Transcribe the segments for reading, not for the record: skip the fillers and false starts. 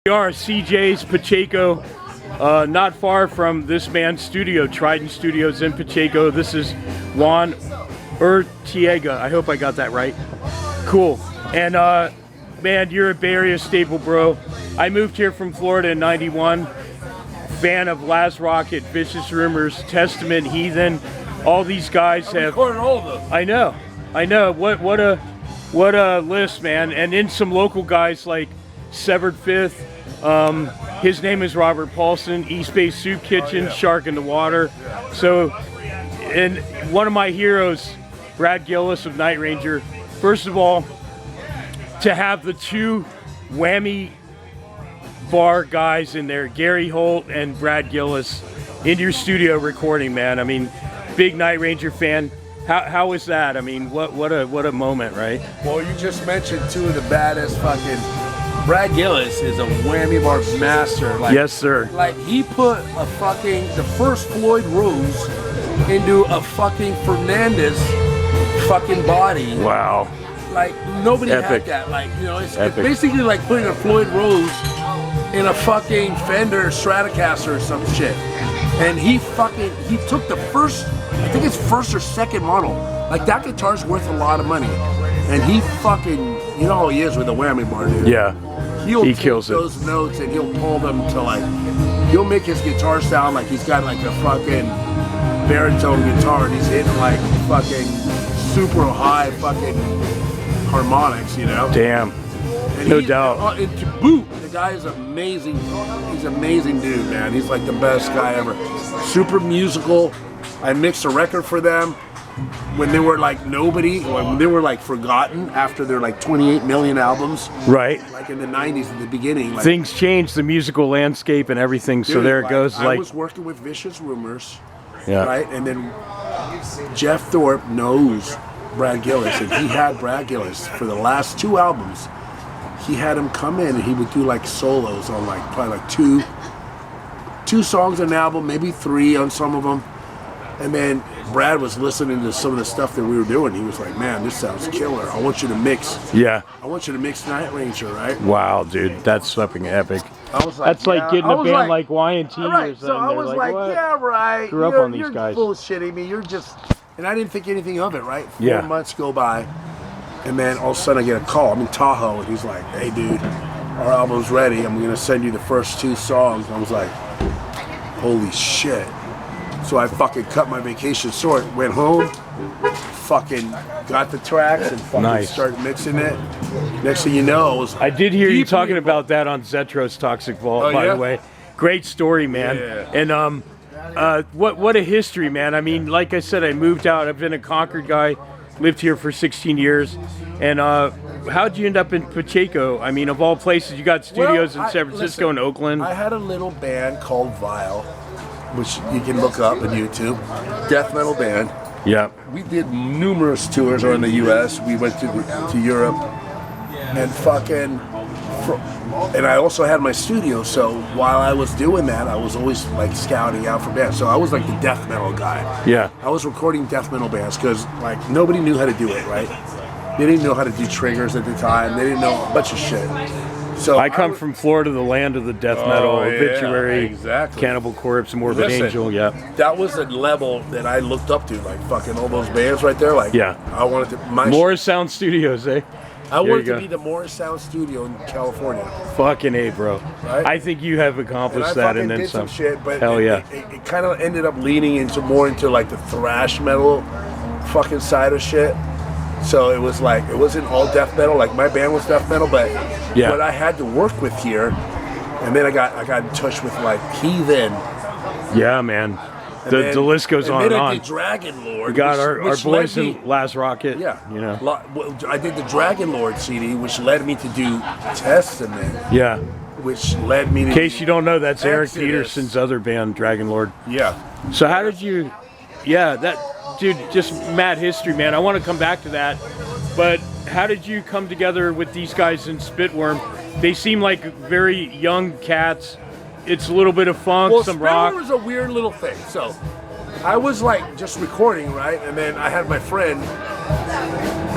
We are CJ's Pacheco, not far from this man's studio, Trident Studios in Pacheco. This is Juan Urteaga. I hope I got that right. Cool. And man, you're a Bay Area staple, bro. I moved here from Florida in '91. Fan of Last Rocket, Vicious Rumors, Testament, Heathen. All these guys have. Recorded all of them. I know. What a list, man. And then some local guys like Severed Fifth. His name is Robert Paulson, East Bay Soup Kitchen, Shark in the Water. So, and one of my heroes, Brad Gillis of Night Ranger. First of all, to have the two whammy bar guys in there, Gary Holt and Brad Gillis, in your studio recording, man. I mean, big Night Ranger fan. How was that? I mean, what a moment, right? Well, you just mentioned two of the baddest fucking. Brad Gillis is a whammy bar master. Like, yes, sir. Like, he put a fucking, the first Floyd Rose into a fucking Fernandez fucking body. Wow. Like, nobody Epic. had that. Like, you know, it's basically like putting a Floyd Rose in a fucking Fender Stratocaster or some shit. And he took the first, I think it's first or second model. Like, that guitar's worth a lot of money. And he fucking, you know how he is with a whammy bar, dude. Yeah. He kills those notes and he'll pull them to like, he'll make his guitar sound like he's got like a fucking baritone guitar and he's hitting like fucking super high fucking harmonics, you know? Damn. And no doubt. And to boot, the guy is amazing. He's an amazing dude, man. He's like the best guy ever. Super musical. I mixed a record for them when they were like nobody, when they were like forgotten after their like 28 million albums. Right. Like in the 90s at the beginning. Like, things changed, the musical landscape and everything, dude, so there it goes. I was working with Vicious Rumors, yeah. Right? And then Jeff Thorpe knows Brad Gillis, and he had Brad Gillis for the last two albums. He had him come in and he would do like solos on like probably like two songs on an album, maybe three on some of them. And then Brad was listening to some of the stuff that we were doing. He was like, man, this sounds killer. I want you to mix. Yeah. I want you to mix Night Ranger, right? Wow, dude. That's fucking epic. I was like, that's like getting a band like Y&T right. or something. So I was like, what? Yeah, right. Grew up on these guys. You're bullshitting me. You're just... And I didn't think anything of it, right? 4 Yeah. months go by. And then all of a sudden I get a call. I'm in Tahoe. And he's like, hey, dude, our album's ready. I'm going to send you the first 2 songs. And I was like, holy shit. So I fucking cut my vacation short, went home, fucking got the tracks and fucking started mixing it. Next thing you know, I did hear you talking about that on Zetro's Toxic Vault, by the way. Great story, man. Yeah. And what a history, man. I mean, like I said, I moved out. I've been a Concord guy, lived here for 16 years. And how'd you end up in Pacheco? I mean, of all places, you got studios in San Francisco and Oakland. I had a little band called Vile, which you can look up on YouTube. Death metal band. Yeah. We did numerous tours around the U.S. We went to Europe and fucking... And I also had my studio, so while I was doing that, I was always like scouting out for bands. So I was like the death metal guy. Yeah. I was recording death metal bands because like nobody knew how to do it, right? They didn't know how to do triggers at the time. They didn't know a bunch of shit. So I come from Florida, the land of the death metal, Obituary, Cannibal Corpse, Morbid Angel, yeah. That was a level that I looked up to, like fucking all those bands right there. Like, yeah. I wanted to... Morris Sound Studios, eh? I wanted to be the Morris Sound Studio in California. Fucking A, bro. Right? I think you have accomplished that and then did some. Shit, but hell yeah. It kind of ended up leaning into more into like the thrash metal fucking side of shit. So it was like, it wasn't all death metal. Like my band was death metal, but what I had to work with here, and then I got in touch with like Heathen. Yeah, man. The list goes on and on. I did Dragon Lord. We got our boys in Last Rocket. Yeah. You know. I did the Dragon Lord CD, which led me to do Testament. Yeah. Which led me to... In case you don't know, that's Eric Peterson's other band, Dragon Lord. Yeah. So how did you... Yeah, that... Dude, just mad history, man. I want to come back to that. But how did you come together with these guys in Spitworm? They seem like very young cats. It's a little bit of funk, some rock. Spitworm was a weird little thing. So I was like just recording, right? And then I had my friend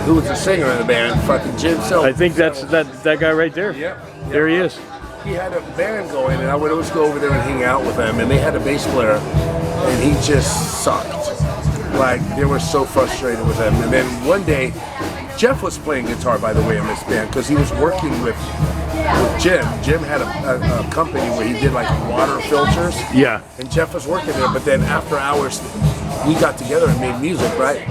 who was the singer in the band, fucking Jim Silver. I think that's that guy right there. Yep. There he is. he had a band going, and I would always go over there and hang out with them. And they had a bass player, and he just sucked. Like, they were so frustrated with him. And then one day, Jeff was playing guitar, by the way, in this band, because he was working with Jim. Jim had a company where he did like water filters. Yeah. And Jeff was working there, but then after hours, we got together and made music, right?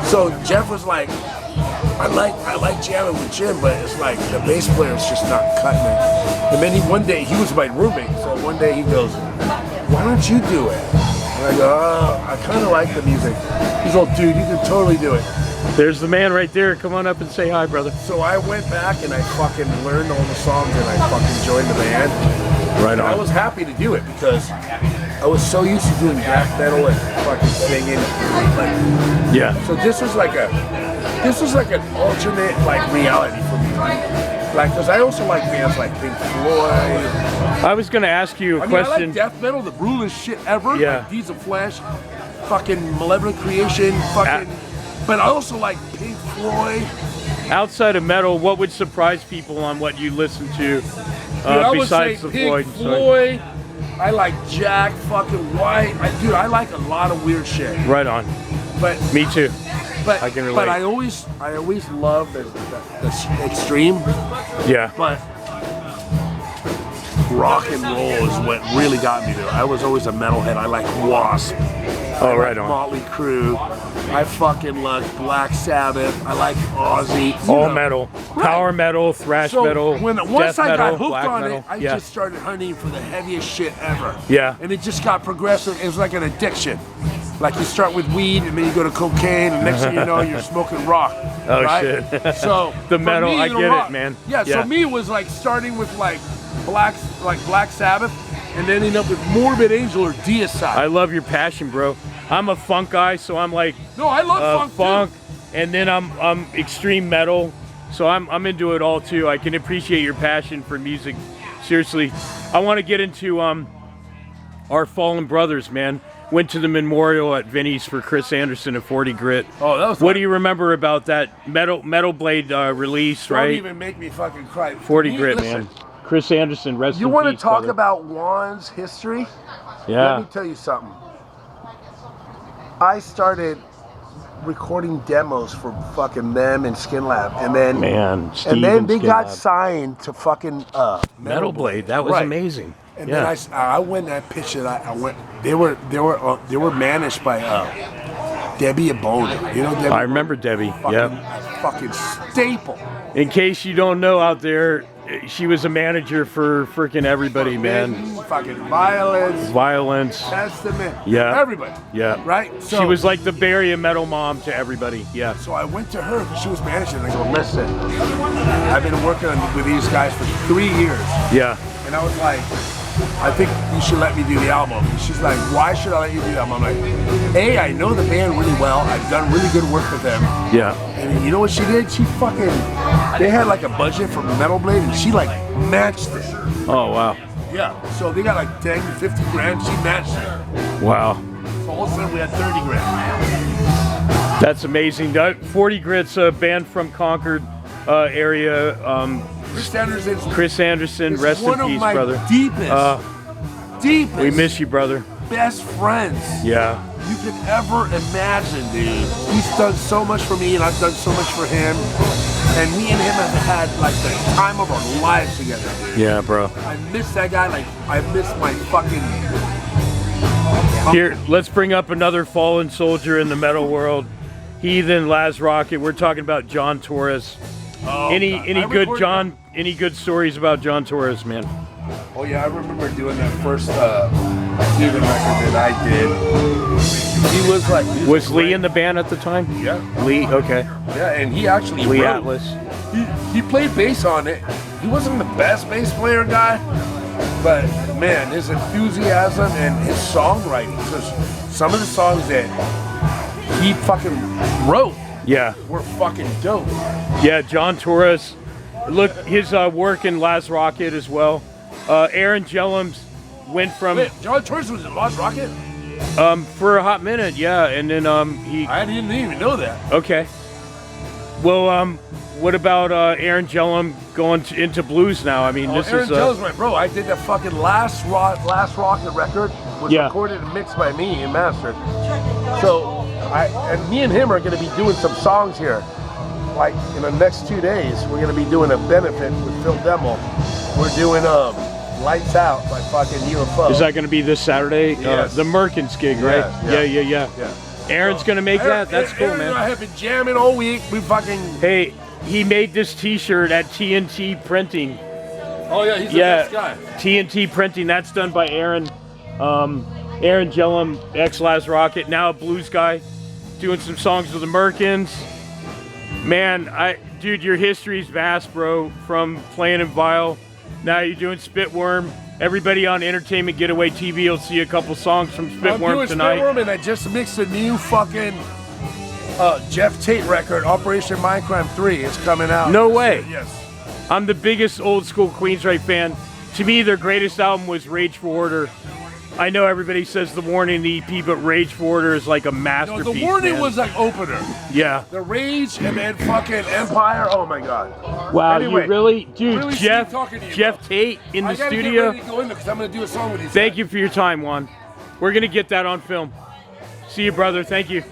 So Jeff was like, I like jamming with Jim, but it's like the bass player's just not cutting it. And then one day, he was my roommate, so one day he goes, why don't you do it? And I go, oh, I kind of like the music. He's all, dude, you can totally do it. There's the man right there. Come on up and say hi, brother. So I went back and I fucking learned all the songs and I fucking joined the band. Right on. I was happy to do it because I was so used to doing death metal and fucking singing. Like, yeah. So this was like an alternate like reality for me. Like, because I also like bands like Pink Floyd. I was gonna ask you a question. I like death metal, the brutallest shit ever. Yeah. Like Deeds of Flesh, fucking Malevolent Creation, fucking. But I also like Pink Floyd. Outside of metal, what would surprise people on what you listen to besides the Pink Floyd? I like Jack fucking White. I like a lot of weird shit. Right on. But me too. But I can relate. But I always love the extreme. Yeah. But rock and roll is what really got me there. I was always a metalhead. I like Wasp. Oh, right on. Motley Crue. I fucking love Black Sabbath. I like Ozzy. All metal, power metal, thrash metal, once I got hooked on metal. it, I just started hunting for the heaviest shit ever. Yeah. And it just got progressive. It was like an addiction. Like you start with weed and then you go to cocaine, and next thing you know, you're smoking rock. Oh right? shit. So the metal, me, I get rock, it, man. Yeah. So me, it was like starting with like Black Sabbath, and then ending up with Morbid Angel or Deicide. I love your passion, bro. I'm a funk guy, so I'm like I love funk, and then I'm extreme metal, so I'm into it all too. I can appreciate your passion for music. Seriously, I want to get into our fallen brothers, man. Went to the memorial at Vinny's for Chris Anderson at 40 Grit. Oh, that was. What do you remember about that Metal Blade release? Don't right? even make me fucking cry. 40 Grit, man. Chris Anderson, rest in peace. You want to talk brother. about Juan's history? Yeah. Let me tell you something. I started recording demos for fucking them and Skin Lab, and then they got signed to fucking Metal Blade. That was amazing. And then I went and I pitched it. I went. They were managed by Debbie Abona. You know Debbie? I remember Debbie. Yeah. Fucking staple. In case you don't know out there, she was a manager for freaking everybody, man. Fucking Violence. Testament. Yeah. Everybody. Yeah. Right? So, she was like the Barry of metal mom to everybody. Yeah. So I went to her because she was managing, and I go, listen, I've been working with these guys for 3 years. Yeah. And I was like, I think you should let me do the album. And she's like, why should I let you do the album? I'm like, A, I know the band really well. I've done really good work with them. Yeah. And you know what she did? She fucking, they had like a budget for Metal Blade, and she like matched it. Oh, wow. Yeah. So they got like 10, 50 grand. She matched it. Wow. So all of a sudden we had 30 grand. That's amazing. 40 Grit's a band from Concord area. Chris Anderson, rest in peace, brother. Deepest. We miss you, brother. Best friends. Yeah. You could ever imagine, dude. He's done so much for me, and I've done so much for him. And me and him have had like the time of our lives together, dude. Yeah, bro. I miss that guy. Like I miss my fucking. Here, let's bring up another fallen soldier in the metal world. Heathen, Laz Rocket. We're talking about John Torres. Oh, any good stories about John Torres, man? Oh yeah, I remember doing that first Heathen record that I did. He was like. Was Lee in the band at the time? Yeah. Lee, okay. Yeah, and he actually Lee wrote, Atlas. He played bass on it. He wasn't the best bass player guy, but man, his enthusiasm and his songwriting. Because some of the songs that he fucking wrote. Yeah. We're fucking dope. Yeah, John Torres. Look, his work in Laz Rocket as well. Aaron Jellums went from. Wait, John Torres was in Laz Rocket? For a hot minute, yeah, and then he. I didn't even know that. Okay. Well, what about Aaron Gillum going into blues now? I mean, this Aaron is Jones, my bro. I did the fucking last Rocket record, was Yeah. recorded and mixed by me and mastered. So me and him are going to be doing some songs here. Like in the next 2 days, we're going to be doing a benefit with Phil Demmel. We're doing Lights Out by fucking UFO. Is that going to be this Saturday? Yes. The Merkins gig, right? Yes, Yeah. Aaron's going to make that? That's cool, Aaron man. and I have been jamming all week. We fucking... Hey, he made this T-shirt at TNT Printing. Oh yeah, he's the best guy. TNT Printing. That's done by Aaron. Aaron Gillum, ex-Laz Rocket, now a blues guy, doing some songs with the Merkins. Man, dude, your history's vast, bro. From playing in Vile, now you're doing Spitworm. Everybody on Entertainment Getaway TV will see a couple songs from Spitworm I'm doing tonight. Spitworm, and I just mixed a new fucking Jeff Tate record, Operation Mindcrime 3. It's coming out. No way. Yes. I'm the biggest old school Queensryche fan. To me, their greatest album was Rage for Order. I know everybody says The Warning, the EP, but Rage for Order is like a masterpiece. No, The Warning man. was like opener. Yeah. The Rage and then fucking Empire. Oh my god. Wow, Anyway, you really, dude, really Jeff sweet talking to you, Jeff bro. Tate in the I gotta studio. get ready to go in there because I'm gonna do a song with these Thank guys. you for your time, Juan. We're gonna get that on film. See you, brother. Thank you.